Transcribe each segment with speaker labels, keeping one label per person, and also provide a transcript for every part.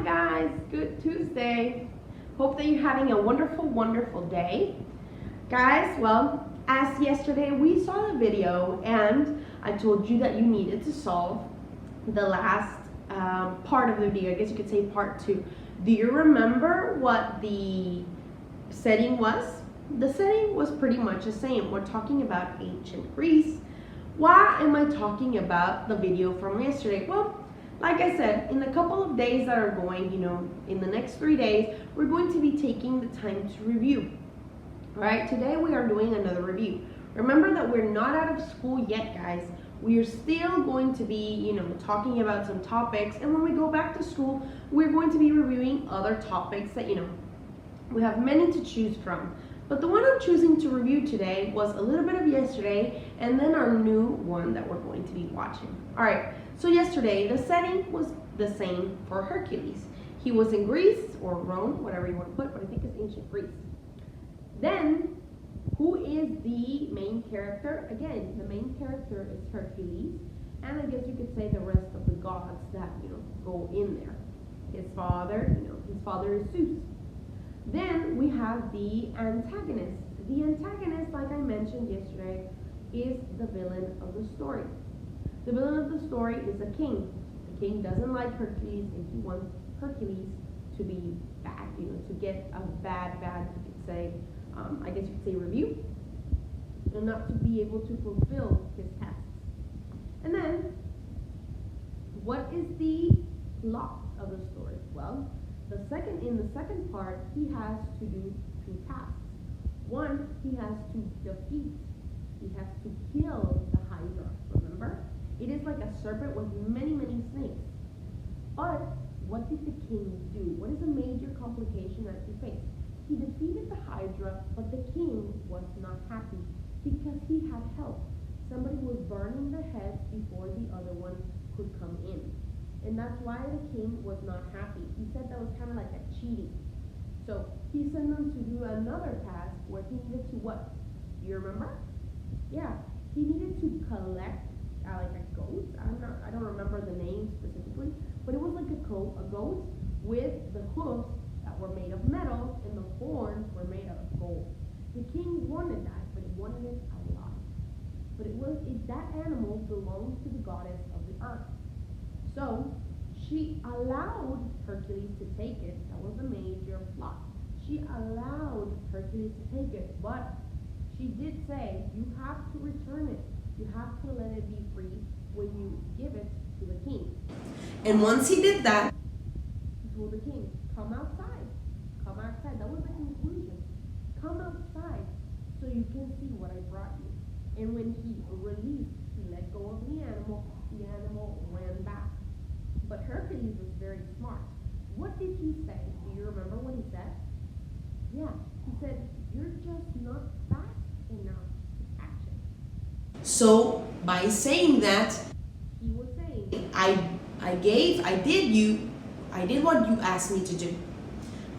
Speaker 1: guys, good Tuesday. Hope that you're having a wonderful day. Guys, well, as yesterday we saw the video and I told you that you needed to solve the last part of the video. I guess you could say part 2. Do you remember what the setting was? The setting was pretty much the same. We're talking about ancient Greece. Why am I talking about the video from yesterday? Well, like I said, in a couple of days that are going, in the next 3 days, we're going to be taking the time to review. All right, today we are doing another review. Remember that we're not out of school yet, guys. We are still going to be, talking about some topics. And when we go back to school, we're going to be reviewing other topics that, we have many to choose from. But the one I'm choosing to review today was a little bit of yesterday and then our new one that we're going to be watching. All right, so yesterday the setting was the same for Hercules. He was in Greece or Rome, whatever you want to put, but I think it's ancient Greece. Then, who is the main character? Again, the main character is Hercules, and I guess you could say the rest of the gods that, go in there. His father is Zeus. Then we have the antagonist. The antagonist, like I mentioned yesterday, is the villain of the story. The villain of the story is a king. The king doesn't like Hercules and he wants Hercules to be bad, to get a bad, you could say, I guess you could say review, and not to be able to fulfill his tasks. And then, what is the plot of the story? Well, in the second part, he has to do 2 tasks. One, he has to defeat. He has to kill the Hydra, remember? It is like a serpent with many snakes. But what did the king do? What is a major complication that he faced? He defeated the Hydra, but the king was not happy because he had help. Somebody was burning the heads before the other one could come in. And that's why the king was not happy. He said that was kind of like a cheating. So he sent them to do another task where he needed to what? Do you remember? Yeah, he needed to collect like a goat. I don't remember the name specifically, but it was like a goat with the hooves that were made of metal and the horns were made out of gold. The king wanted that, but he wanted it a lot. But that animal belonged to the goddess of the earth. So she allowed Hercules to take it. That was a major plot. She allowed Hercules to take it, but she did say, you have to return it. You have to let it be free when you give it to the king. And once he did that, he told the king, come outside. Come outside. That was the conclusion. Come outside so you can see what I brought you. And when he let go of the animal ran back. But Hercules was very smart. What did he say? Do you remember what he said? Yeah, he said, you're just not fast enough to catch it. So by saying that, he was saying, I did what you asked me to do.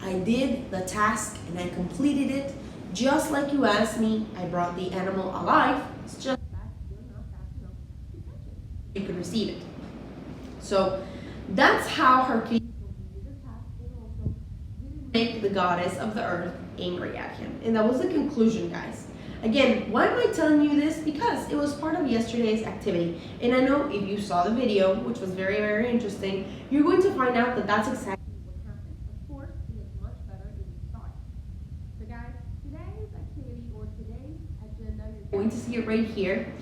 Speaker 1: I did the task and I completed it just like you asked me. I brought the animal alive. It's just that you're not fast enough to catch it. You could receive it. So that's how Hercules completed the task and also didn't make the goddess of the earth angry at him. And that was the conclusion, guys. Again, why am I telling you this? Because it was part of yesterday's activity. And I know if you saw the video, which was very interesting, you're going to find out that that's exactly what happened. Of course, it is much better if you saw it. So guys, today's activity or today's agenda, you're going to see it right here.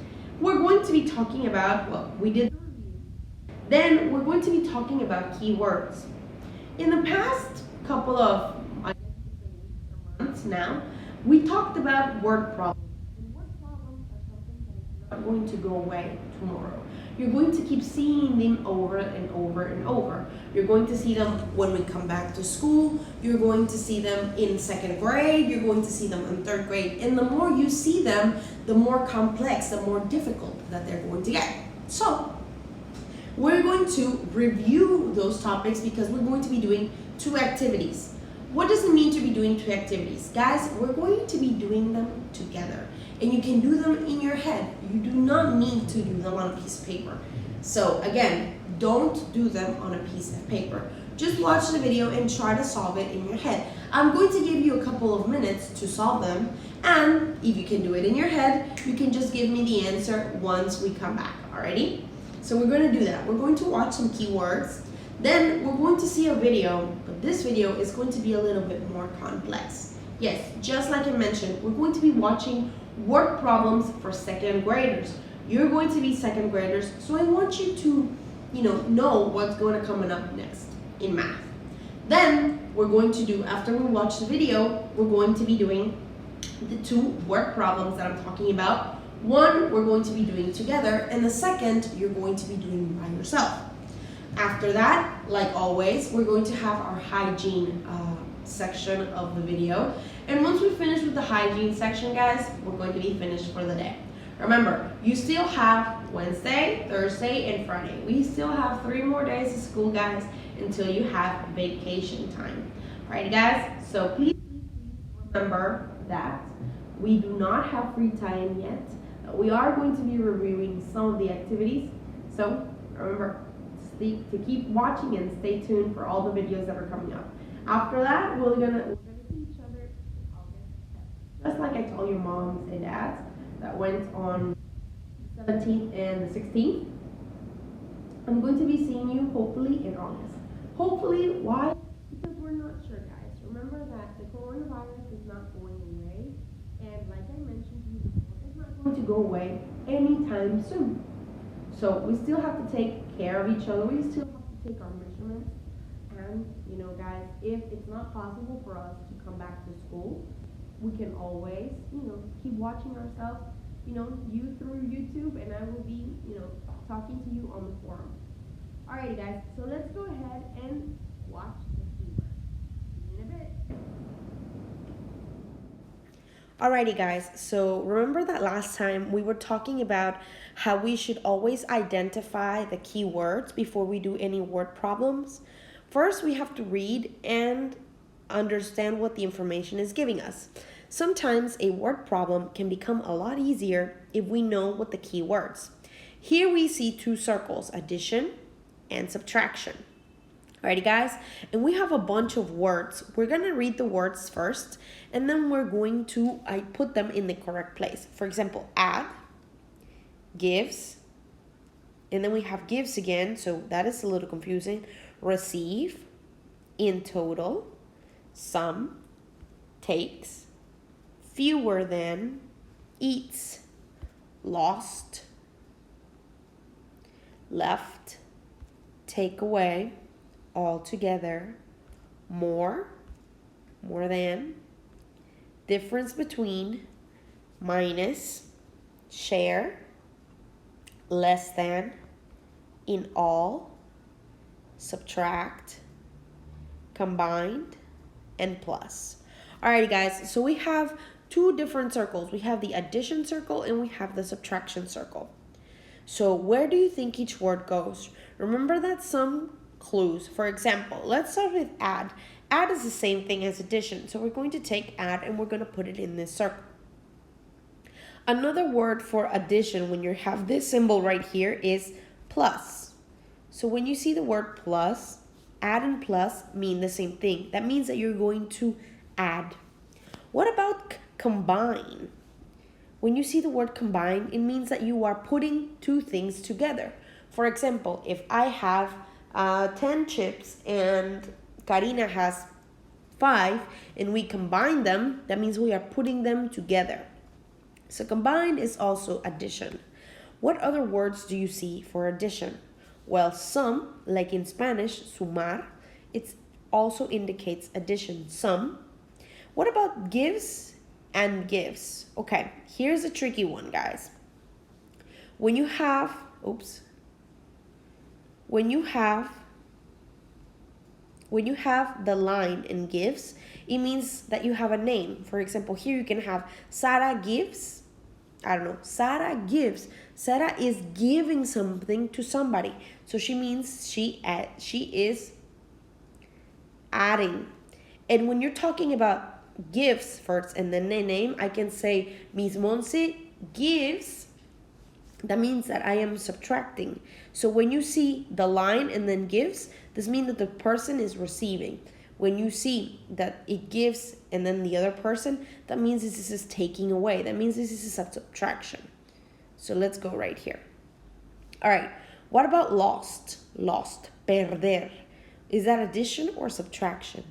Speaker 1: We're going to be talking about, well, we did the review. Then we're going to be talking about keywords. In the past couple of, I guess you could say weeks or months now, we talked about word problems. And word problems are something that is not going to go away tomorrow. You're going to keep seeing them over and over. You're going to see them when we come back to school. You're going to see them in 2nd grade. You're going to see them in 3rd grade. And the more you see them, the more complex, the more difficult that they're going to get. So we're going to review those topics because we're going to be doing 2 activities. What does it mean to be doing 2 activities? Guys, we're going to be doing them together. And you can do them in your head. You do not need to do them on a piece of paper. So again, don't do them on a piece of paper. Just watch the video and try to solve it in your head. I'm going to give you a couple of minutes to solve them, and if you can do it in your head, you can just give me the answer once we come back, alrighty? So we're going to do that. We're going to watch some keywords, then we're going to see a video, but this video is going to be a little bit more complex. Yes, just like I mentioned, we're going to be watching word problems for second graders. You're going to be second graders, so I want you to, know what's going to come up next in math. Then we're going to do, after we watch the video, we're going to be doing the 2 word problems that I'm talking about. One we're going to be doing together, and the second you're going to be doing by yourself. After that, like always, we're going to have our hygiene section of the video. And once we finish with the hygiene section, guys, we're going to be finished for the day. Remember, you still have Wednesday, Thursday, and Friday. We still have 3 more days of school, guys, until you have vacation time. Alright, guys, so please remember that we do not have free time yet. We are going to be reviewing some of the activities. So remember to keep watching and stay tuned for all the videos that are coming up. After that, we're gonna see each other in August. Just like I told your moms and dads that went on the 17th and the 16th. I'm going to be seeing you hopefully in August. Hopefully, why? Because we're not sure, guys. Remember that the coronavirus is not going away, and like I mentioned to you before, it's not going to go away anytime soon. So we still have to take care of each other. We still have to take our measurements. And, guys, if it's not possible for us to come back to school, we can always, keep watching ourselves, you through YouTube, and I will be, talking to you on the forum. Alrighty, guys, so let's go ahead and watch the keywords. See you in a bit. Alrighty, guys, so remember that last time we were talking about how we should always identify the keywords before we do any word problems? First, we have to read and understand what the information is giving us. Sometimes a word problem can become a lot easier if we know what the key words. Here we see 2 circles, addition and subtraction. Alrighty, guys, and we have a bunch of words. We're going to read the words first, and then we're going to put them in the correct place. For example, add, gives, and then we have gives again, so that is a little confusing. Receive, in total, some, takes, fewer than, eats, lost, left, take away, all together, more than, difference between, minus, share, less than, in all, subtract, combined, and plus. Alrighty, guys, so we have 2 different circles. We have the addition circle and we have the subtraction circle. So where do you think each word goes? Remember that some clues. For example, let's start with add. Add is the same thing as addition. So we're going to take add and we're going to put it in this circle. Another word for addition when you have this symbol right here is plus. So when you see the word plus, add and plus mean the same thing. That means that you're going to add. What about combine? When you see the word combine, it means that you are putting 2 things together. For example, if I have 10 chips and Karina has 5 and we combine them, that means we are putting them together. So combine is also addition. What other words do you see for addition? Well, some, like in Spanish, sumar, it also indicates addition, some. What about gives and gives? Okay, here's a tricky one, guys. When you have the line in gives, it means that you have a name. For example, here you can have Sarah gives. Sarah gives. Sarah is giving something to somebody. So she means she is adding. And when you're talking about gives first and then the name, I can say Miss Monse gives that means that I am subtracting. So when you see the line and then gives, this means that the person is receiving. When you see that it gives and then the other person, that means this is taking away. That means this is a subtraction. So let's go right here. All right, what about lost? Lost, perder. Is that addition or subtraction?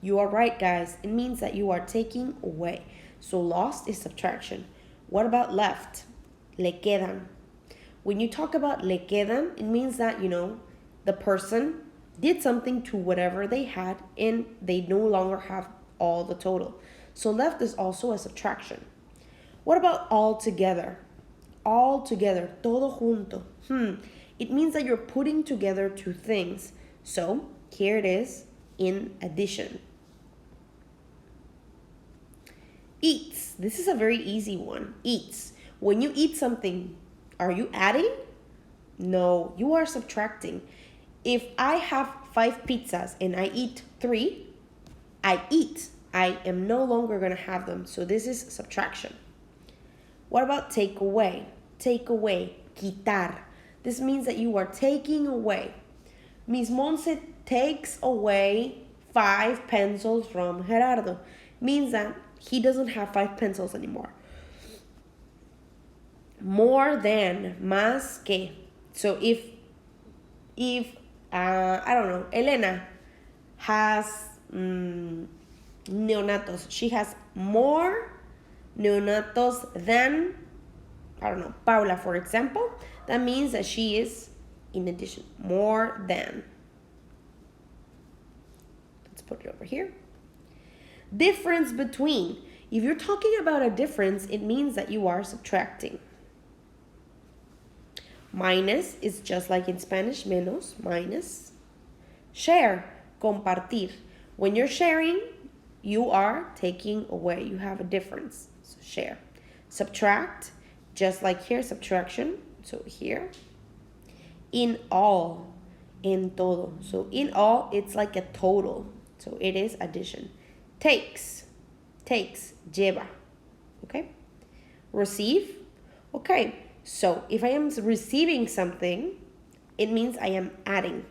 Speaker 1: You are right, guys. It means that you are taking away. So lost is subtraction. What about left? Le quedan. When you talk about le quedan, it means that, the person did something to whatever they had and they no longer have all the total. So left is also a subtraction. What about all together? All together, todo junto. It means that you're putting together two things. So here it is in addition. Eats. This is a very easy one. Eats. When you eat something, are you adding? No, you are subtracting. If I have 5 pizzas and I eat 3, I eat. I am no longer going to have them. So this is subtraction. What about take away? Take away, quitar. This means that you are taking away. Miss Monse takes away 5 pencils from Gerardo. Means that he doesn't have 5 pencils anymore. More than, más que. So if I don't know, Elena has neonatos. She has more neonatos than, I don't know, Paula, for example. That means that she is in addition, more than. Let's put it over here. Difference between. If you're talking about a difference, it means that you are subtracting. Minus is just like in Spanish, menos, minus. Share, compartir. When you're sharing, you are taking away. You have a difference. So share. Subtract, just like here, subtraction. So here. In all, en todo. So in all, it's like a total. So it is addition. Takes, lleva. Okay? Receive. Okay. So if I am receiving something, it means I am adding.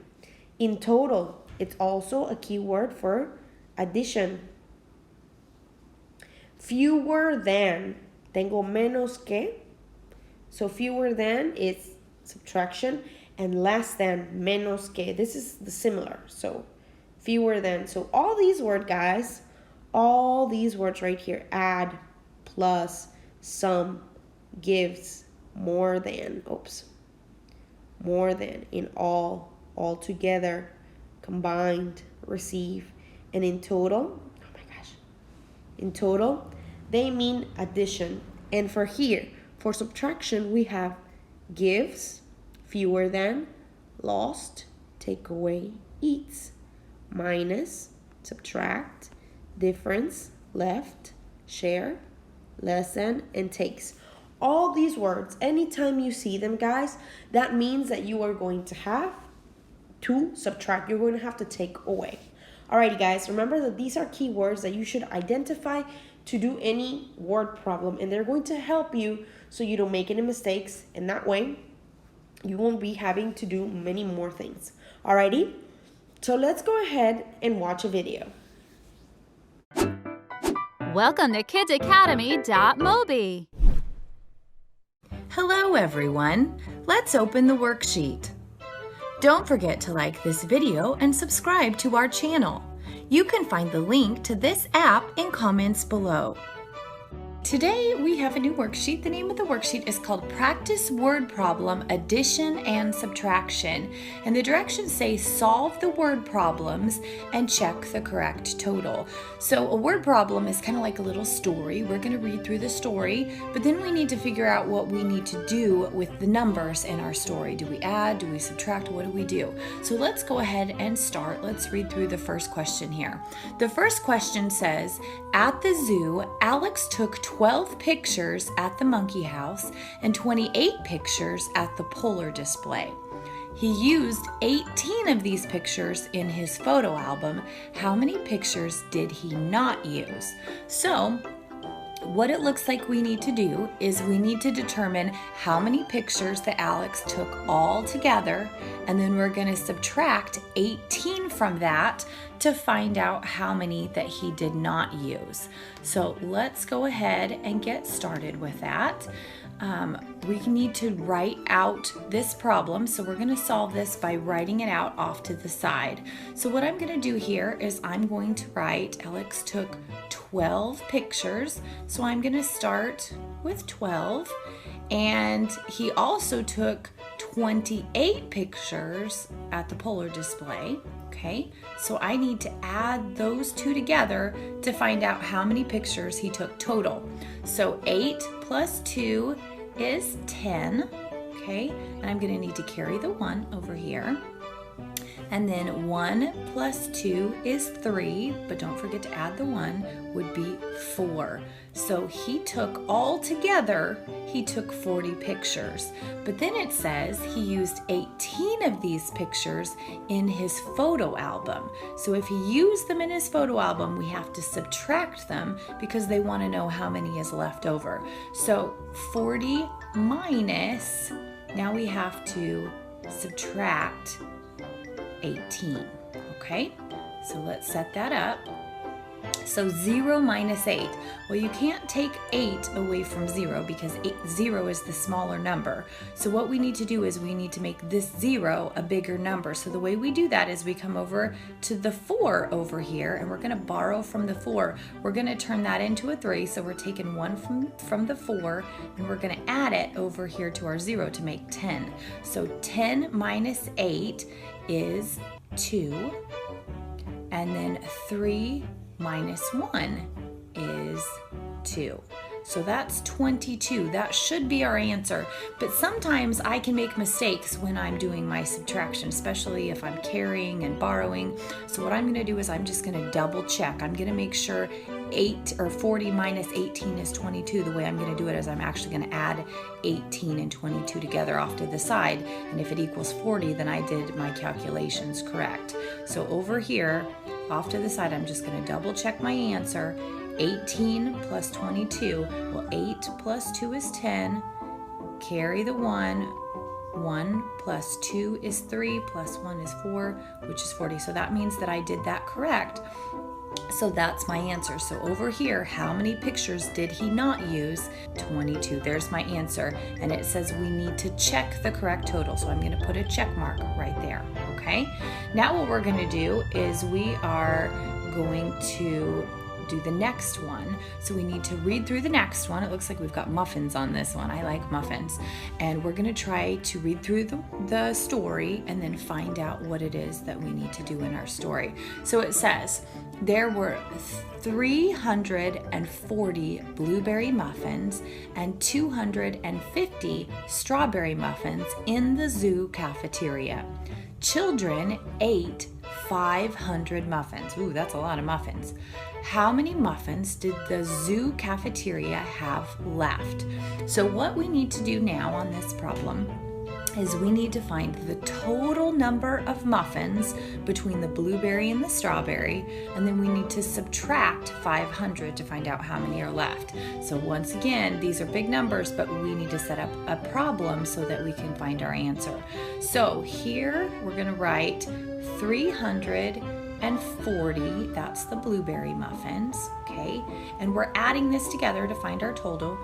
Speaker 1: In total, it's also a keyword for addition. Fewer than. Tengo menos que. So fewer than is subtraction. And less than, menos que. This is the similar. So fewer than. So all these words, guys, all these words right here, add, plus, some, gives, more than, more than, in all together, combined, receive, and in total, in total, they mean addition. And for here, for subtraction, we have gives, fewer than, lost, take away, eats, minus, subtract, difference, left, share, less than, and takes. All these words, anytime you see them, guys, that means that you are going to have to subtract. You're going to have to take away. Alrighty, guys, remember that these are keywords that you should identify to do any word problem, and they're going to help you so you don't make any mistakes, and that way you won't be having to do many more things. Alrighty, so let's go ahead and watch a video.
Speaker 2: Welcome to kidsacademy.mobi.
Speaker 3: Hello everyone, let's open the worksheet. Don't forget to like this video and subscribe to our channel. You can find the link to this app in comments below. Today we have a new worksheet. The name of the worksheet is called Practice Word Problem Addition and Subtraction. And the directions say solve the word problems and check the correct total. So a word problem is kind of like a little story. We're going to read through the story, but then we need to figure out what we need to do with the numbers in our story. Do we add? Do we subtract? What do we do? So let's go ahead and start. Let's read through the first question here. The first question says, at the zoo, Alex took 12 pictures at the monkey house and 28 pictures at the polar display. He used 18 of these pictures in his photo album. How many pictures did he not use? So what it looks like we need to do is we need to determine how many pictures that Alex took all together, and then we're going to subtract 18 from that to find out how many that he did not use. So let's go ahead and get started with that. We need to write out this problem, so we're going to solve this by writing it out off to the side. So what I'm going to do here is I'm going to write Alex took 12 pictures, so I'm going to start with 12, and he also took 28 pictures at the Polar display. Okay, so I need to add those two together to find out how many pictures he took total. So 8 plus 2 is 10, okay, and I'm going to need to carry the 1 over here. And then 1 plus 2 is 3, but don't forget to add the 1, would be 4. So he took all together, he took 40 pictures. But then it says he used 18 of these pictures in his photo album. So if he used them in his photo album, we have to subtract them because they want to know how many is left over. So 40 minus, now we have to subtract 18, okay? So let's set that up. So 0 minus 8. Well, you can't take 8 away from 0 because 0 is the smaller number. So what we need to do is we need to make this 0 a bigger number. So the way we do that is we come over to the 4 over here, and we're going to borrow from the 4. We're going to turn that into a 3, so we're taking 1 from the 4, and we're going to add it over here to our 0 to make 10. So 10 minus 8 is 2, and then 3 minus 1 is 2. So that's 22. That should be our answer. But sometimes I can make mistakes when I'm doing my subtraction, especially if I'm carrying and borrowing. So what I'm going to do is I'm just going to double check. I'm going to make sure 40 minus 18 is 22. The way I'm going to do it is I'm actually going to add 18 and 22 together off to the side. And if it equals 40, then I did my calculations correct. So over here, off to the side, I'm just going to double check my answer. 18 plus 22. Well, 8 plus 2 is 10. Carry the 1. 1 plus 2 is 3, plus 1 is 4, which is 40. So that means that I did that correct. So that's my answer. So over here, how many pictures did he not use? 22. There's my answer. And it says we need to check the correct total. So I'm going to put a check mark right there. Okay. Now what we're going to do is we are going to do the next one. So we need to read through the next one. It looks like we've got muffins on this one. I like muffins. And we're going to try to read through the story and then find out what it is that we need to do in our story. So it says there were 340 blueberry muffins and 250 strawberry muffins in the zoo cafeteria. Children ate 500 muffins. Ooh, that's a lot of muffins. How many muffins did the zoo cafeteria have left? So what we need to do now on this problem is we need to find the total number of muffins between the blueberry and the strawberry, and then we need to subtract 500 to find out how many are left. So once again, these are big numbers, but we need to set up a problem so that we can find our answer. So here we're going to write 340, that's the blueberry muffins, okay? And we're adding this together to find our total.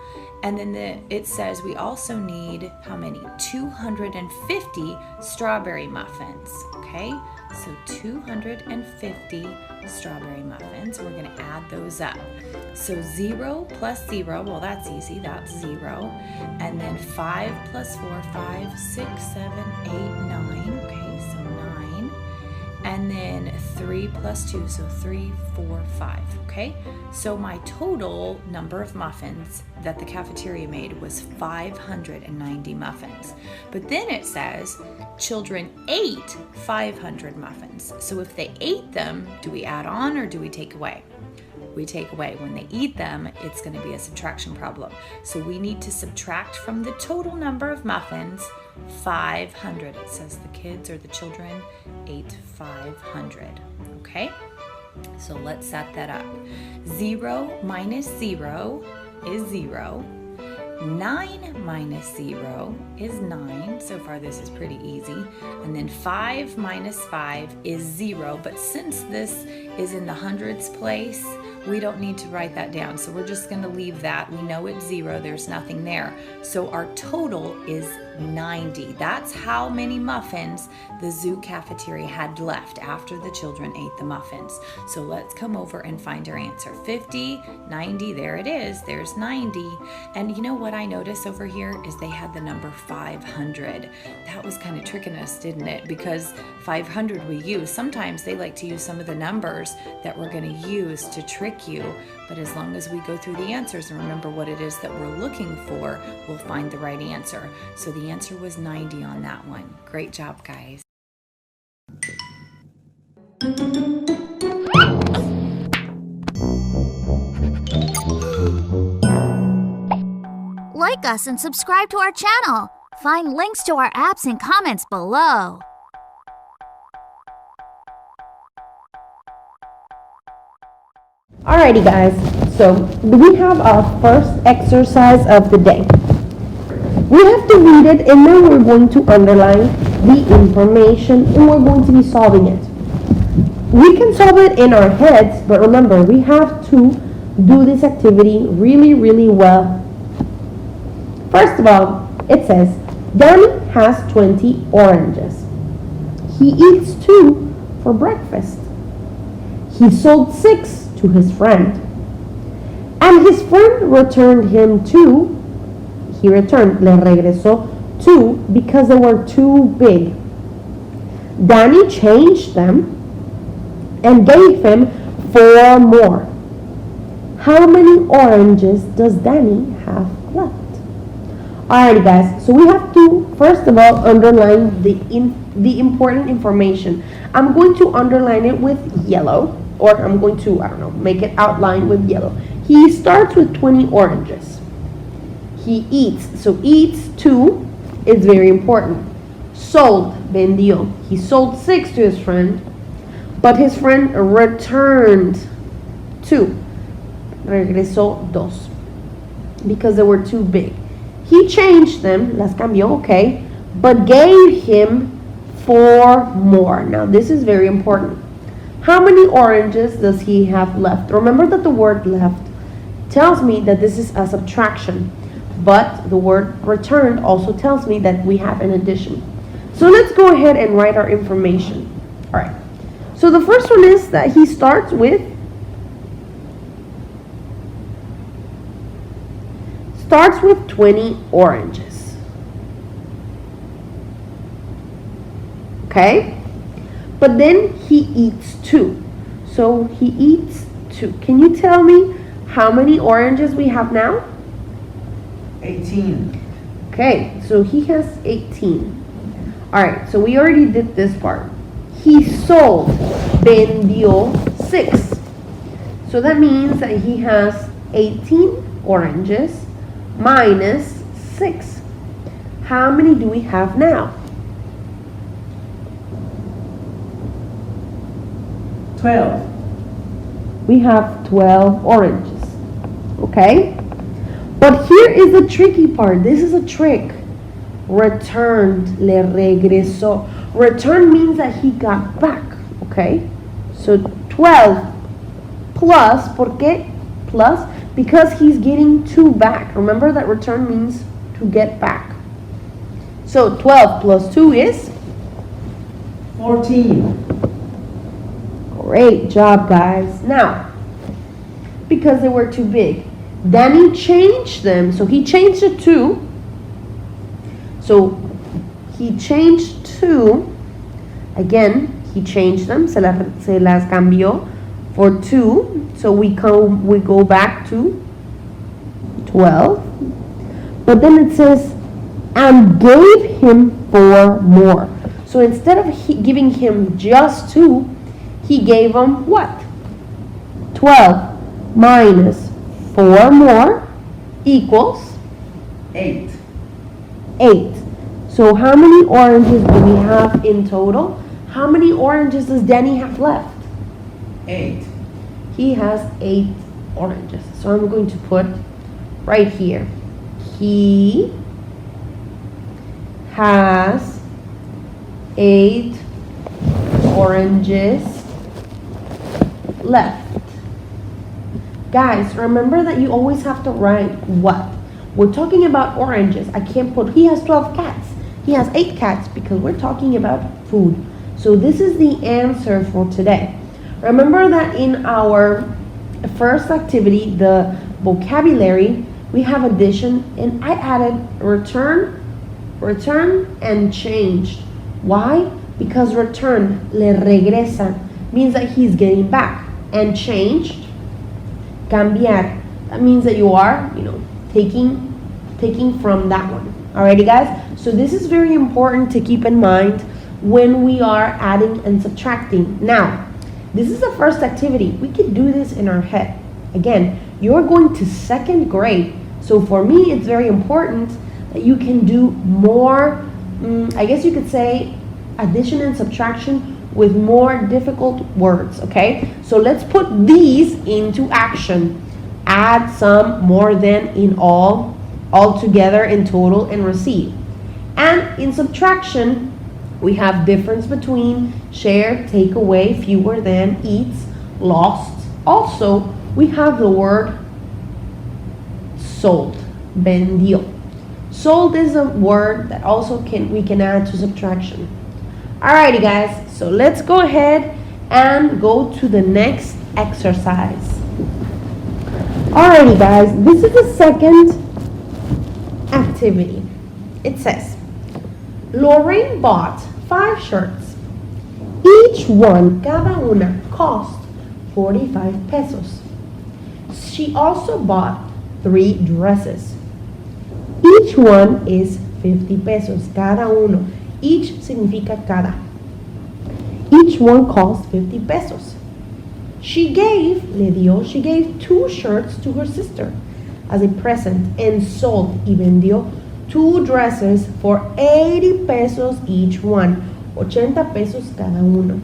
Speaker 3: And then it says we also need how many? 250 strawberry muffins, okay? So 250 strawberry muffins. We're going to add those up. So 0 plus 0, well, that's easy. That's 0. And then 5 plus 4, 5, 6, 7, 8, 9. Okay, so 9. And then 3 plus 2, so 3, 4, 5. Okay, so my total number of muffins that the cafeteria made was 590 muffins. But then it says children ate 500 muffins. So if they ate them, do we add on or do we take away? We take away. When they eat them, it's going to be a subtraction problem. So we need to subtract from the total number of muffins 500. It says the kids or the children ate 500. Okay? So let's set that up. 0 minus 0 is 0. 9 minus 0 is 9. So far this is pretty easy. And then 5 minus 5 is 0. But since this is in the hundreds place, we don't need to write that down. So we're just going to leave that. We know it's 0. There's nothing there. So our total is 90. That's how many muffins the zoo cafeteria had left after the children ate the muffins. So let's come over and find our answer. 50, 90, there it is. There's 90. And you know what I notice over here is they had the number 500. That was kind of tricking us, didn't it? Because 500 we use. Sometimes they like to use some of the numbers that we're going to use to trick you. But as long as we go through the answers and remember what it is that we're looking for, we'll find the right answer. So the answer was 90 on that one. Great job, guys.
Speaker 2: Like us and subscribe to our channel. Find links to our apps and comments below.
Speaker 1: Alrighty guys, so we have our first exercise of the day. We have to read it and then we're going to underline the information and we're going to be solving it. We can solve it in our heads, but remember we have to do this activity really, really well. First of all, it says, Danny has 20 oranges. He eats 2 for breakfast. He sold 6 to his friend. And his friend returned him 2. He returned, le regresó 2 because they were too big. Danny changed them and gave him 4 more. How many oranges does Danny have left? Alrighty guys, so we have to first of all underline the important information. I'm going to underline it with yellow, or I'm going to, I don't know, make it outline with yellow. He starts with 20 oranges. He eats, so eats 2 is very important. Sold, vendió. He sold 6 to his friend, but his friend returned 2. Regresó 2 because they were too big. He changed them, las cambió, okay, but gave him 4 more. Now this is very important. How many oranges does he have left? Remember that the word left tells me that this is a subtraction, but the word returned also tells me that we have an addition. So let's go ahead and write our information. All right. So the first one is that he starts with 20 oranges. Okay? But then he eats 2. So he eats 2. Can you tell me how many oranges we have now?
Speaker 4: 18.
Speaker 1: Okay, so he has 18. Alright, so we already did this part. He sold, vendió 6. So that means that he has 18 oranges minus 6. How many do we have now?
Speaker 4: 12.
Speaker 1: We have 12 oranges. Okay? But here is the tricky part. This is a trick. Returned, le regresó. Return means that he got back. Okay? So 12 plus, ¿por qué plus? Because he's getting 2 back. Remember that return means to get back. So 12 plus 2 is?
Speaker 4: 14.
Speaker 1: Great job, guys. Now, because they were too big, Danny changed them. So he changed it 2. So he changed 2. Again, he changed them. Se las cambió for 2. So we go back to 12. But then it says, and gave him 4 more. So instead of giving him just 2, he gave him what? 12 minus 4 more equals
Speaker 4: 8.
Speaker 1: 8. So how many oranges do we have in total? How many oranges does Danny have left?
Speaker 4: 8.
Speaker 1: He has 8 oranges. So I'm going to put right here. He has 8 oranges left. Guys, remember that you always have to write what. We're talking about oranges. I can't put, he has 12 cats. He has 8 cats because we're talking about food. So this is the answer for today. Remember that in our first activity, the vocabulary, we have addition, and I added return, and changed. Why? Because return, le regresa, means that he's getting back, and changed, cambiar, that means that you are, taking from that one. Alrighty, guys? So this is very important to keep in mind when we are adding and subtracting. Now, this is the first activity. We could do this in our head. Again, you're going to 2nd grade. So for me, it's very important that you can do more, I guess you could say, addition and subtraction with more difficult words, okay? So let's put these into action. Add some, more than, in all together, in total, and receive. And in subtraction, we have difference between, share, take away, fewer than, eats, lost. Also, we have the word sold, vendió. Sold is a word that also we can add to subtraction. Alrighty, guys, so let's go ahead and go to the next exercise. Alrighty, guys, this is the second activity. It says, Lorraine bought 5 shirts. Each one, cada una, cost 45 pesos. She also bought 3 dresses. Each one is 50 pesos, cada uno. Each significa cada. Each one costs 50 pesos. She gave 2 shirts to her sister as a present and sold y vendió 2 dresses for 80 pesos each one, 80 pesos cada uno.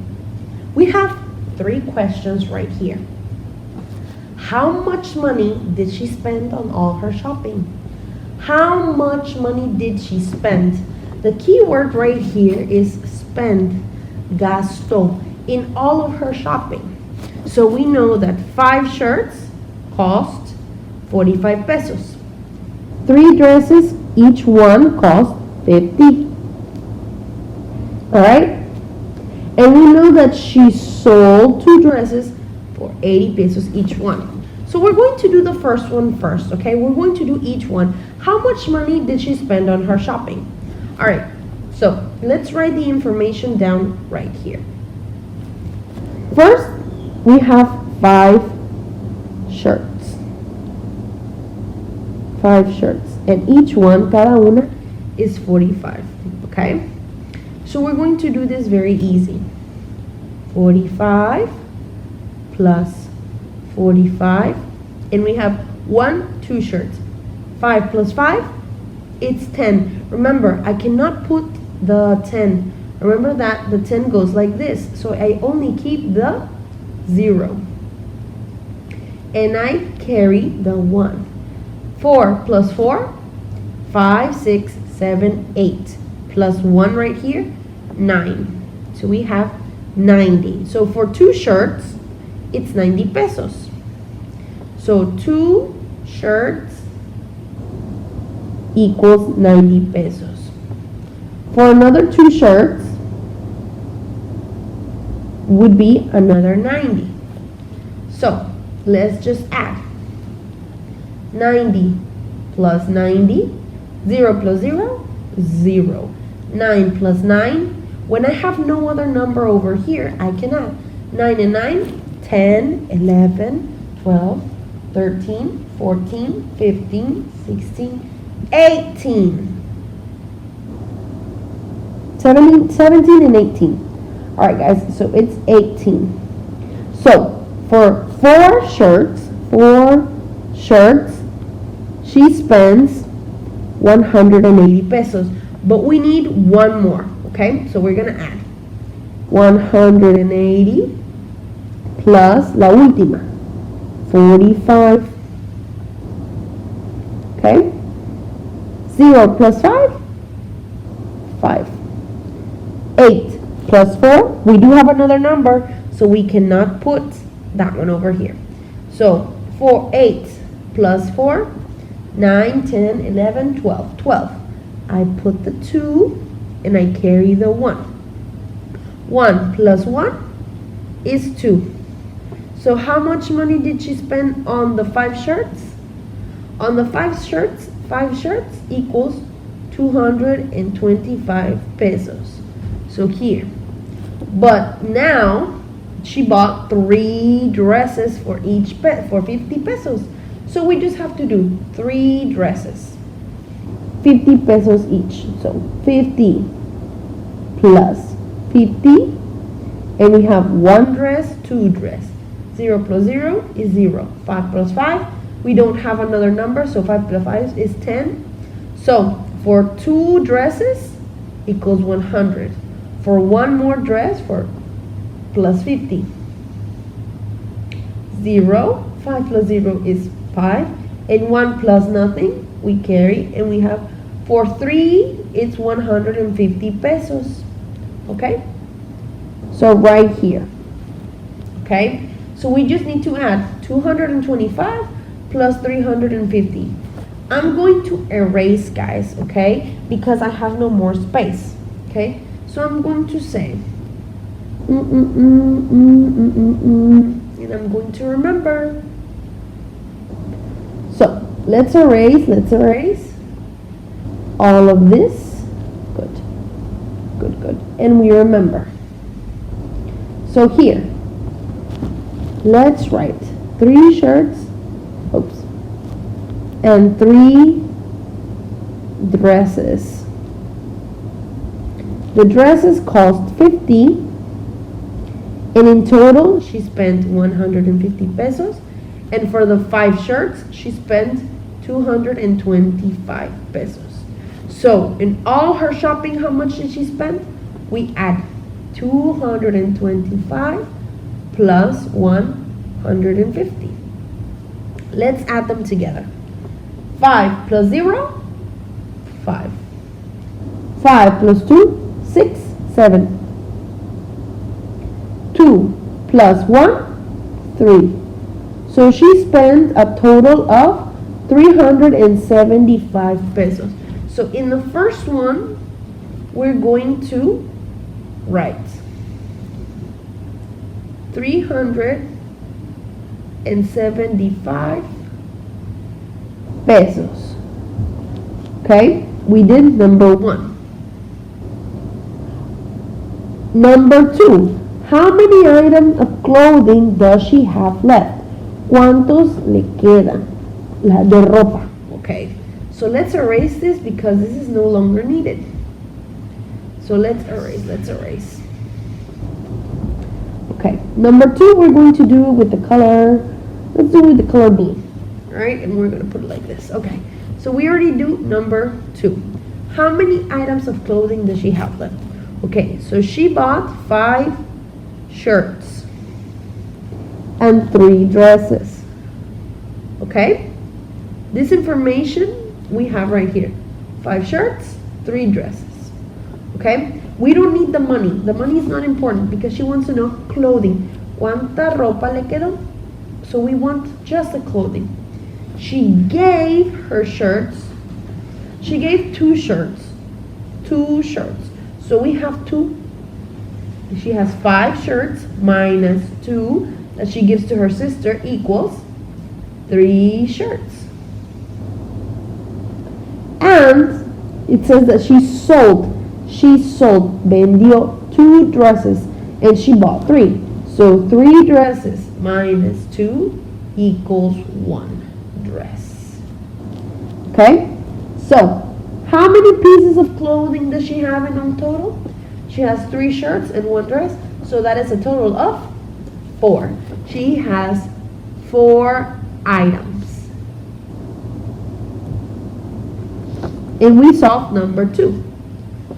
Speaker 1: We have 3 questions right here. How much money did she spend on all her shopping? How much money did she spend? The key word right here is spend, gastó, in all of her shopping. So we know that 5 shirts cost 45 pesos. 3 dresses, each one cost 50. Alright? And we know that she sold 2 dresses for 80 pesos each one. So we're going to do the first one first, okay? We're going to do each one. How much money did she spend on her shopping? Alright, so let's write the information down right here. First, we have 5 shirts. 5 shirts. And each one, cada una, is 45. Okay? So we're going to do this very easy. 45 plus 45. And we have 2 shirts. 5 plus 5, it's 10. Remember, I cannot put the 10. Remember that the 10 goes like this. So I only keep the 0. And I carry the 1. 4 plus 4, 5, 6, 7, 8. Plus 1 right here, 9. So we have 90. So for 2 shirts, it's 90 pesos. So 2 shirts equals 90 pesos. For another 2 shirts would be another 90. So let's just add 90 plus 90, 0 plus 0, 0. 9 plus 9, when I have no other number over here, I can add 9 and 9, 10, 11, 12, 13, 14, 15, 16, 18. 17 and 18. Alright guys, so it's 18. So for 4 shirts, she spends 180 pesos. But we need 1 more, okay? So we're gonna add 180 plus la última, 45. Okay? 0 plus 5, 5. 8 plus 4, we do have another number, so we cannot put that one over here. So 8 plus 4, 9, 10, 11, 12. 12. I put the 2 and I carry the 1. 1 plus 1 is 2. So how much money did she spend on the 5 shirts? On the 5 shirts equals 225 pesos. So here. But now she bought 3 dresses for each for 50 pesos. So we just have to do 3 dresses. 50 pesos each. So 50 plus 50. And we have 1 dress, 2 dress. 0 plus 0 is 0. 5 plus 5, we don't have another number, so 5 plus 5 is 10. So for 2 dresses equals 100. For 1 more dress, for plus 50. 0, 5 plus 0 is 5, and 1 plus nothing, we carry, and we have, for 3, it's 150 pesos. Okay? So right here. Okay? So we just need to add 225 plus 350. I'm going to erase, guys, okay? Because I have no more space, okay? So I'm going to say, and I'm going to remember. So let's erase all of this. Good, good, good. And we remember. So here, let's write 3 shirts, and 3 dresses. The dresses cost 50, and in total she spent 150 pesos, and for the 5 shirts she spent 225 pesos. So in all her shopping, how much did she spend? We add 225 plus 150. Let's add them together. 5 plus 0, 5. 5 plus 2, 6, 7. 2 plus 1, 3. So she spent a total of 375 pesos. So in the first one, we're going to write 375 pesos. Okay, we did number 1. Number 2, how many items of clothing does she have left? ¿Cuántos le quedan de ropa? Okay, so let's erase this because this is no longer needed. So let's erase. Okay, number 2 we're going to do with the color, let's do with the color blue. Alright, and we're going to put it like this. Okay, so we already do number 2. How many items of clothing does she have left? Okay, so she bought 5 shirts and 3 dresses. Okay, this information we have right here. 5 shirts, 3 dresses. Okay, we don't need the money. The money is not important because she wants to know clothing. ¿Cuánta ropa le quedó? So we want just the clothing. She gave her shirts. She gave 2 shirts. 2 shirts. So we have 2. She has 5 shirts minus 2 that she gives to her sister equals 3 shirts. And it says that she sold, vendió 2 dresses, and she bought 3. So 3 dresses minus 2 equals 1 dress. Okay? So, how many pieces of clothing does she have in all total? She has 3 shirts and 1 dress, so that is a total of 4. She has 4 items. And we solved number 2.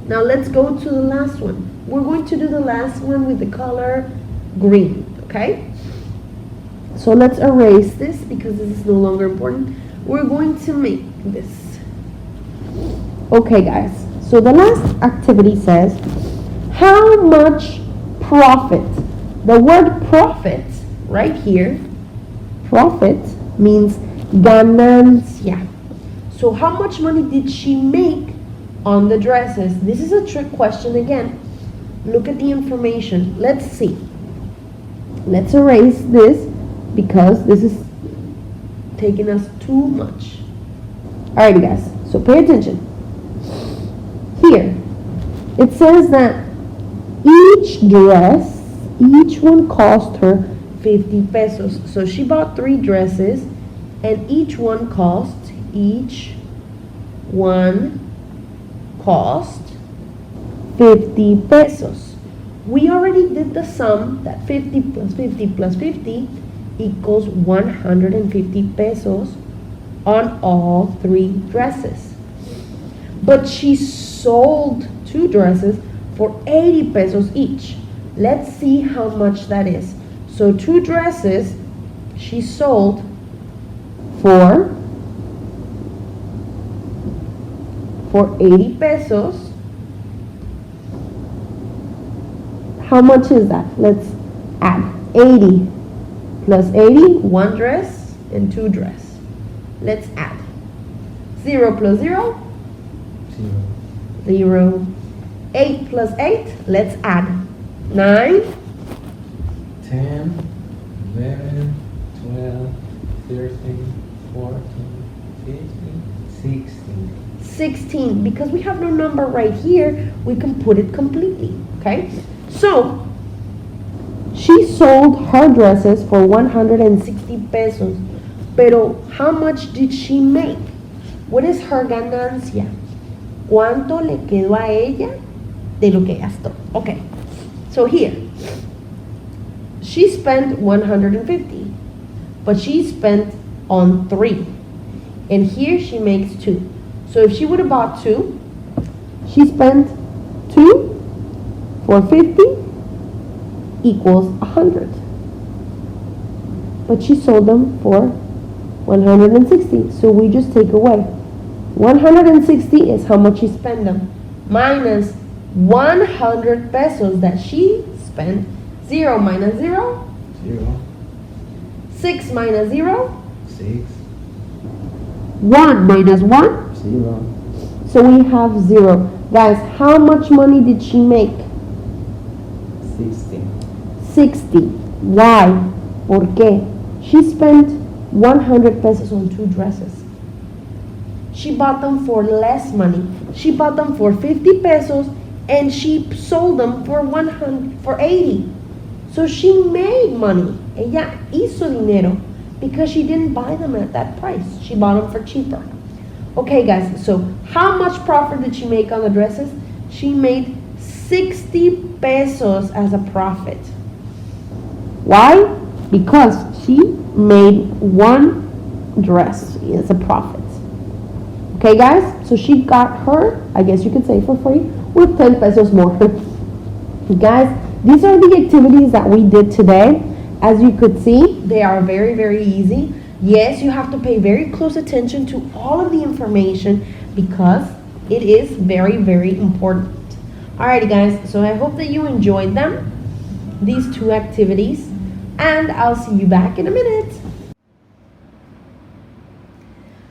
Speaker 1: Now let's go to the last one. We're going to do the last one with the color green, okay? So let's erase this because this is no longer important. We're going to make this. Okay, guys. So the last activity says, how much profit? The word profit right here, profit means ganancia. So how much money did she make on the dresses? This is a trick question again. Look at the information. Let's see. Let's erase this because this is taking us too much. Alrighty, guys. So pay attention. Here, it says that each dress, each one cost her 50 pesos. So she bought 3 dresses and each one cost 50 pesos. We already did the sum that 50 plus 50 plus 50 equals 150 pesos on all 3 dresses. But she sold 2 dresses for 80 pesos each. Let's see how much that is. So 2 dresses she sold for 80 pesos. How much is that? Let's add 80 plus 80, 1 dress and 2 dress. Let's add 0 plus 0, 0. 8 plus 8, let's add 9,
Speaker 4: 10, 11, 12, 13, 14, 15, 16.
Speaker 1: 16. Because we have no number right here, we can put it completely, okay? So, she sold her dresses for 160 pesos. Pero how much did she make? What is her ganancia? ¿Cuánto le quedó a ella de lo que gastó? Okay, so here, she spent 150, but she spent on 3. And here she makes 2. So if she would have bought 2, she spent 2 for 50 equals 100. But she sold them for 160. So we just take away 160 is how much she spent them, minus 100 pesos that she spent. 0 minus 0,
Speaker 4: 0,
Speaker 1: 6 minus 0,
Speaker 4: 6,
Speaker 1: 1 minus 1.
Speaker 4: 0,
Speaker 1: So we have 0. Guys, how much money did she make?
Speaker 4: 60,
Speaker 1: 60. Why? ¿Por qué? She spent 100 pesos on 2 dresses. She bought them for less money. She bought them for 50 pesos and she sold them for 80. So she made money. Ella hizo dinero because she didn't buy them at that price. She bought them for cheaper. Okay, guys, so how much profit did she make on the dresses? She made 60 pesos as a profit. Why? Because she made 1 dress as a profit. Okay, guys, so she got her, I guess you could say for free, with 10 pesos more. Guys, these are the activities that we did today. As you could see, they are very, very easy. Yes, you have to pay very close attention to all of the information because it is very, very important. Alrighty, guys, so I hope that you enjoyed them, these 2 activities, and I'll see you back in a minute.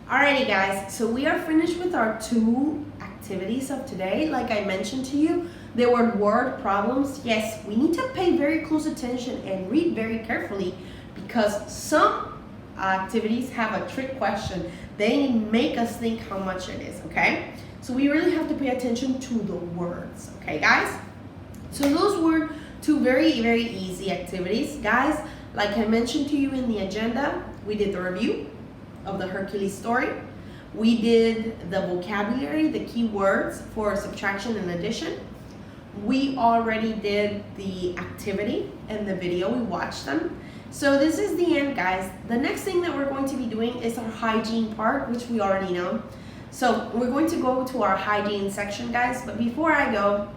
Speaker 1: Alrighty, guys, so we are finished with our 2 activities of today. Like I mentioned to you, they were word problems. Yes, we need to pay very close attention and read very carefully because some activities have a trick question. They make us think how much it is, okay? So we really have to pay attention to the words, okay, guys? So those were 2 very, very easy activities. Guys, like I mentioned to you in the agenda, we did the review of the Hercules story. We did the vocabulary, the key words for subtraction and addition. We already did the activity in the video, we watched them. So this is the end, guys. The next thing that we're going to be doing is our hygiene part, which we already know. So we're going to go to our hygiene section, guys. But before I go,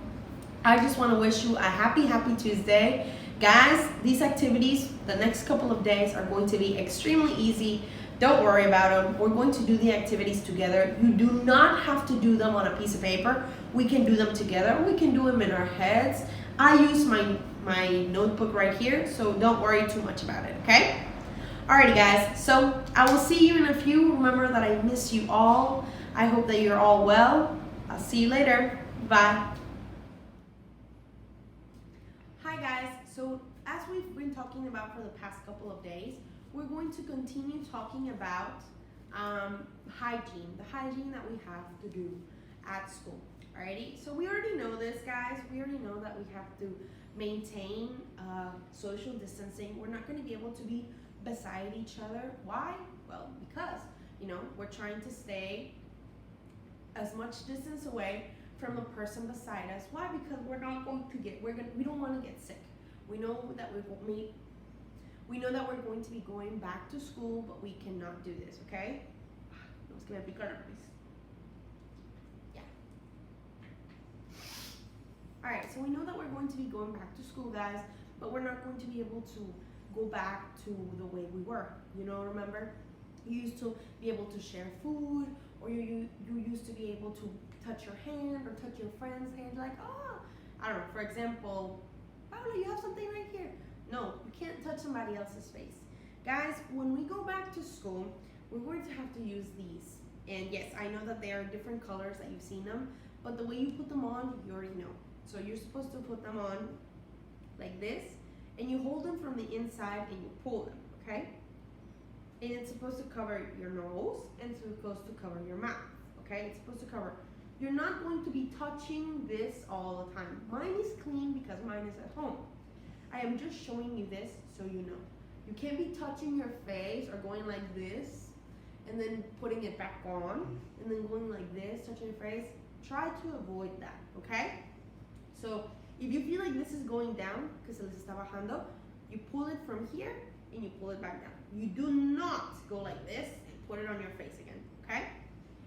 Speaker 1: I just want to wish you a happy Tuesday. Guys, these activities, the next couple of days are going to be extremely easy. Don't worry about them. We're going to do the activities together. You do not have to do them on a piece of paper. We can do them together. We can do them in our heads. I use my notebook right here, so don't worry too much about it, okay? Alrighty guys, so I will see you in a few. Remember that I miss you all. I hope that you're all well. I'll see you later. Bye. Hi guys, so as we've been talking about for the past couple of days, we're going to continue talking about hygiene, the hygiene that we have to do at school. Alrighty, so we already know this, guys. We already know that we have to maintain social distancing. We're not going to be able to be beside each other. Why? Well, because, you know, we're trying to stay as much distance away from the person beside us. Why? Because we're not going to get, we don't want to get sick. We know that we know that we're going to be going back to school, but we cannot do this, okay? Nos que me pica la nariz. Yeah. All right, so we know that we're going to be going back to school, guys, but we're not going to be able to go back to the way we were. You know, remember? You used to be able to share food, or you used to be able to touch your hand or touch your friend's hand, like, oh, I don't know, for example, Paula, you have something right here. No, you can't touch somebody else's face. Guys, when we go back to school, we're going to have to use these. And yes, I know that they are different colors that you've seen them, but the way you put them on, you already know. So you're supposed to put them on like this, and you hold them from the inside and you pull them, okay? And it's supposed to cover your nose, and it's supposed to cover your mouth, okay? It's supposed to cover. You're not going to be touching this all the time. Mine is clean because mine is at home. I am just showing you this so you know. You can't be touching your face or going like this and then putting it back on and then going like this, touching your face. Try to avoid that, okay? So if you feel like this is going down, because se les está bajando, you pull it from here and you pull it back down. You do not go like this and put it on your face again, okay?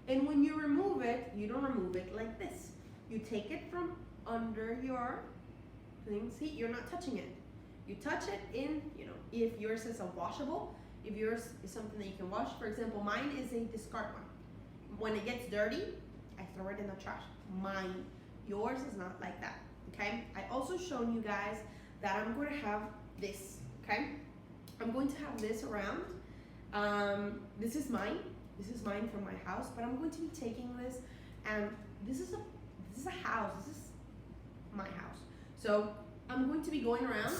Speaker 1: And when you remove it, you don't remove it like this. You take it from under your thing. See, you're not touching it. You touch it in, you know, if yours is a washable, if yours is something that you can wash. For example, mine is a discard one. When it gets dirty, I throw it in the trash. Mine. Yours is not like that, okay? I also shown you guys that I'm going to have this, okay? I'm going to have this around. This is mine. This is mine from my house, but I'm going to be taking this, and this is a house. This is my house. So I'm going to be going around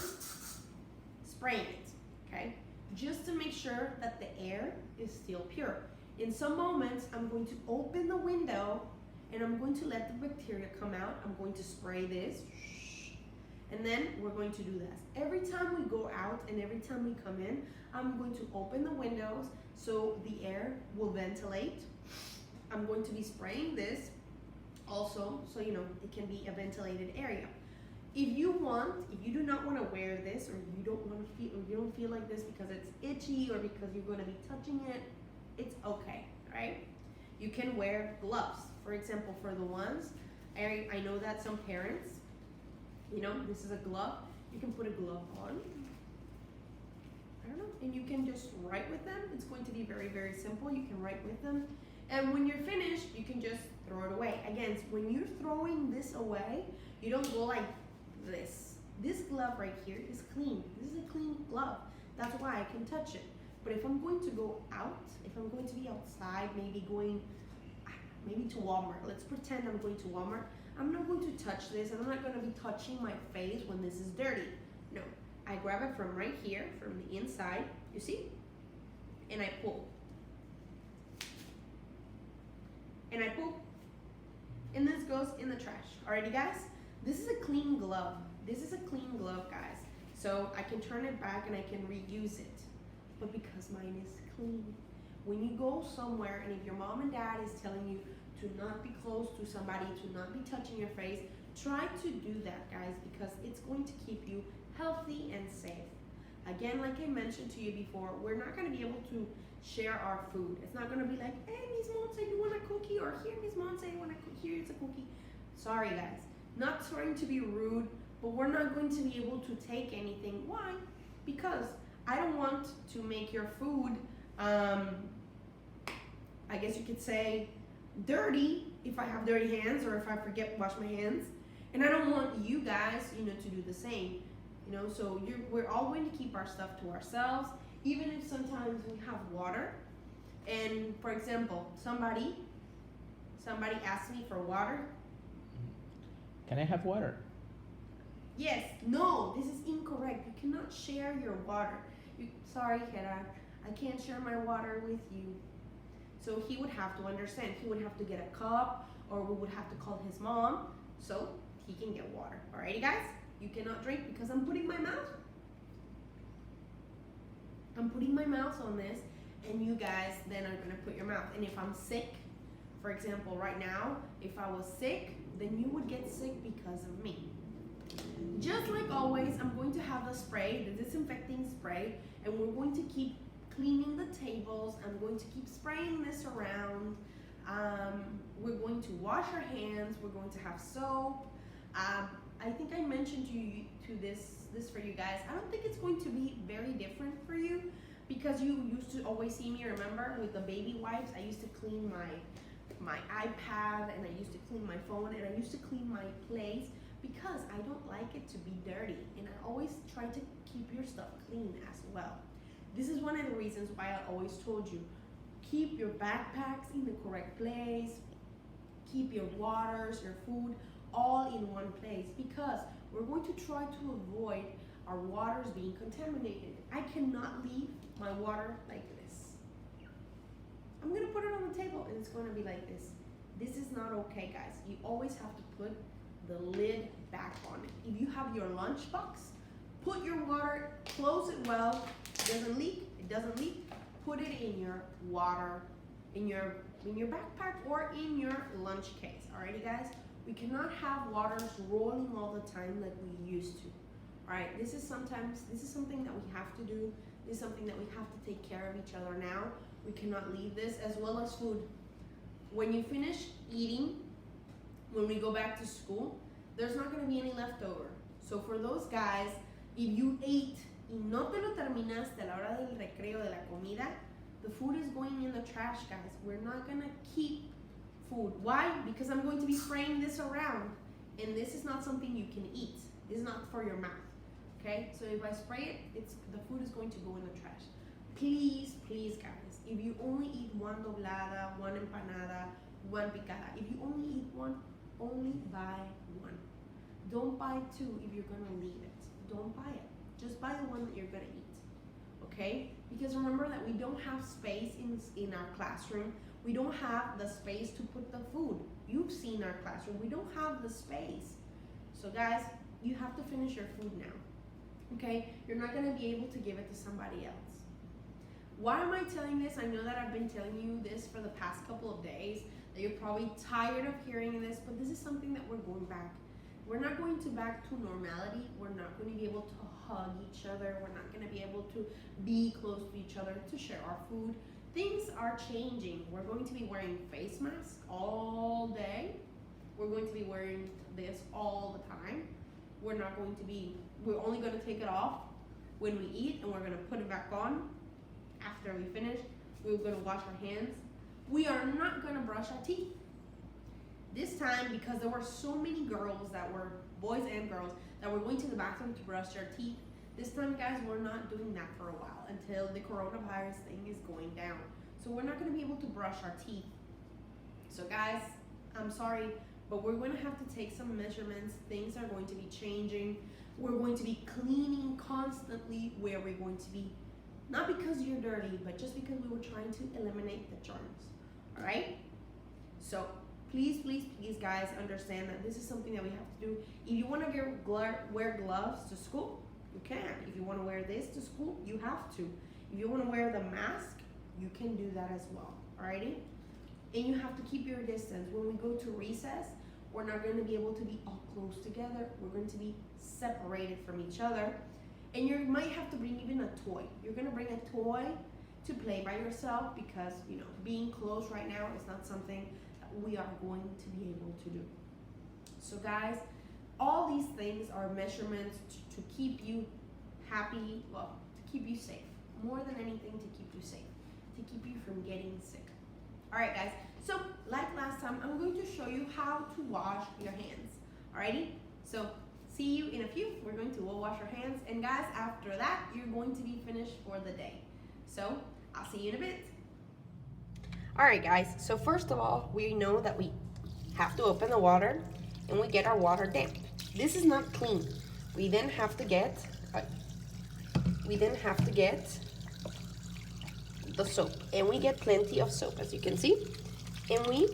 Speaker 1: spraying it, okay? Just to make sure that the air is still pure. In some moments, I'm going to open the window and I'm going to let the bacteria come out. I'm going to spray this, and then we're going to do this. Every time we go out and every time we come in, I'm going to open the windows so the air will ventilate. I'm going to be spraying this also, so you know it can be a ventilated area. If you do not want to wear this, or you don't feel like this because it's itchy or because you're going to be touching it, it's okay, right? You can wear gloves. For example, for the ones, I know that some parents, you know, this is a glove. You can put a glove on. I don't know, and you can just write with them. It's going to be very, very simple. You can write with them. And when you're finished, you can just throw it away. Again, when you're throwing this away, you don't go like this. This glove right here is clean. This is a clean glove. That's why I can touch it. But if I'm going to go out, if I'm going to be outside, maybe to Walmart. Let's pretend I'm going to Walmart. I'm not going to touch this, and I'm not going to be touching my face when this is dirty. No, I grab it from right here, from the inside, you see? And I pull. And I pull. And this goes in the trash. Alrighty, guys? This is a clean glove. This is a clean glove, guys. So I can turn it back and I can reuse it. But because mine is clean. When you go somewhere and if your mom and dad is telling you to not be close to somebody, to not be touching your face, try to do that, guys, because it's going to keep you healthy and safe. Again, like I mentioned to you before, we're not going to be able to share our food. It's not going to be like, hey, Miss Monse, you want a cookie? Or here, Miss Monse, you want a cookie? Here's a cookie. Sorry, guys. Not trying to be rude, but we're not going to be able to take anything. Why? Because I don't want to make your food I guess you could say dirty if I have dirty hands or if I forget to wash my hands. And I don't want you guys, to do the same. So we're all going to keep our stuff to ourselves, even if sometimes we have water. And for example, somebody asked me for water.
Speaker 4: Can I have water?
Speaker 1: Yes, no, this is incorrect. You cannot share your water. Sorry, Hera, I can't share my water with you. So he would have to understand. He would have to get a cup, or we would have to call his mom so he can get water. Alrighty, guys? You cannot drink because I'm putting my mouth on this, and you guys then are gonna put your mouth. And if I'm sick, for example, right now, if I was sick, then you would get sick because of me. Just like always, I'm going to have the spray, the disinfecting spray, and we're going to keep cleaning the tables. I'm going to keep spraying this around. We're going to wash our hands. We're going to have soap. I think I mentioned to this for you guys. I don't think it's going to be very different for you because you used to always see me, remember, with the baby wipes. I used to clean my iPad, and I used to clean my phone, and I used to clean my plates because I don't like it to be dirty, and I always try to keep your stuff clean as well. This is one of the reasons why I always told you, keep your backpacks in the correct place, keep your waters, your food, all in one place, because we're going to try to avoid our waters being contaminated. I cannot leave my water like this. I'm gonna put it on the table and it's gonna be like this. This is not okay, guys. You always have to put the lid back on it. If you have your lunchbox, put your water, close it well. It doesn't leak. Put it in your water, in your backpack or in your lunch case. Alrighty, guys? We cannot have waters rolling all the time like we used to. Alright, this is something that we have to do. This is something that we have to take care of each other now. We cannot leave this, as well as food. When you finish eating, when we go back to school, there's not gonna be any leftover. So for those guys, if you ate y no te lo terminaste a la hora del recreo de la comida, the food is going in the trash, guys. We're not gonna keep food. Why? Because I'm going to be spraying this around, and this is not something you can eat. This is not for your mouth, okay? So if I spray it, the food is going to go in the trash. Please, please, guys, if you only eat one doblada, one empanada, one picada, if you only eat one, only buy one. Don't buy two if you're gonna leave it. Don't buy it. Just buy the one that you're gonna eat, okay? Because remember that we don't have space in our classroom. We don't have the space to put the food. You've seen our classroom. We don't have the space. So guys, you have to finish your food now, okay? You're not gonna be able to give it to somebody else. Why am I telling this? I know that I've been telling you this for the past couple of days, that you're probably tired of hearing this, but this is something that we're going back. We're not going back to normality. We're not going to be able to hug each other. We're not going to be able to be close to each other, to share our food. Things are changing. We're going to be wearing face masks all day. We're going to be wearing this all the time. We're only going to take it off when we eat, and we're going to put it back on after we finish. We're going to wash our hands. We are not going to brush our teeth. This time, because there were so many boys and girls, that were going to the bathroom to brush their teeth, this time, guys, we're not doing that for a while until the coronavirus thing is going down. So we're not going to be able to brush our teeth. So guys, I'm sorry, but we're going to have to take some measurements. Things are going to be changing. We're going to be cleaning constantly where we're going to be, not because you're dirty, but just because we were trying to eliminate the germs. All right? So please, please, please, guys, understand that this is something that we have to do. If you want to wear gloves to school, you can. If you want to wear this to school, you have to. If you want to wear the mask, you can do that as well. Alrighty? And you have to keep your distance. When we go to recess, we're not going to be able to be all close together. We're going to be separated from each other. And you might have to bring even a toy. You're going to bring a toy to play by yourself because, being close right now is not something that we are going to be able to do. So guys, all these things are measurements to keep you happy, to keep you safe. More than anything, to keep you safe. to keep you from getting sick. Alright guys, so like last time, I'm going to show you how to wash your hands. Alrighty? So see you in a few. We're going to go wash our hands, and guys, after that, you're going to be finished for the day. So I'll see you in a bit. Alright guys, so first of all, we know that we have to open the water and we get our water damp. This is not clean. We then have to get the soap, and we get plenty of soap, as you can see. And we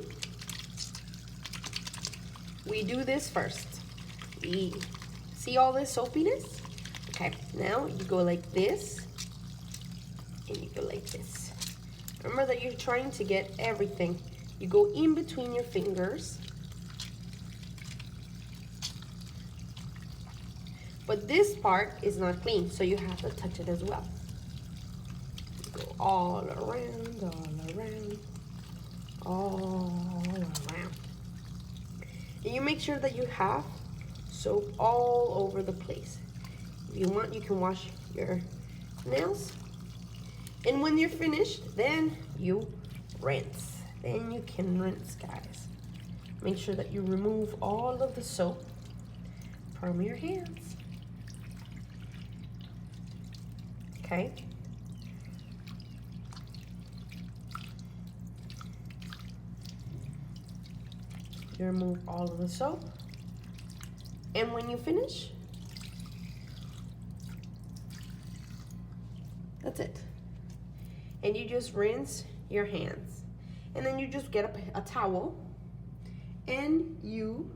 Speaker 1: do this first. We see all this soapiness? Okay, now you go like this, and you go like this. Remember that you're trying to get everything. You go in between your fingers. But this part is not clean, so you have to touch it as well. You go all around, all around, all around. And you make sure that you have soap all over the place. If you want, you can wash your nails. And when you're finished, then you rinse. Then you can rinse, guys. Make sure that you remove all of the soap from your hands. Okay? You remove all of the soap. And when you finish, that's it. And you just rinse your hands. And then you just get a towel and you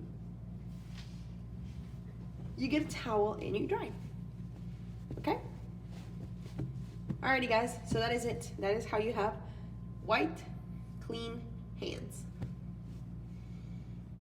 Speaker 1: get a towel and you dry. Okay? Alrighty guys, so that is it. That is how you have white, clean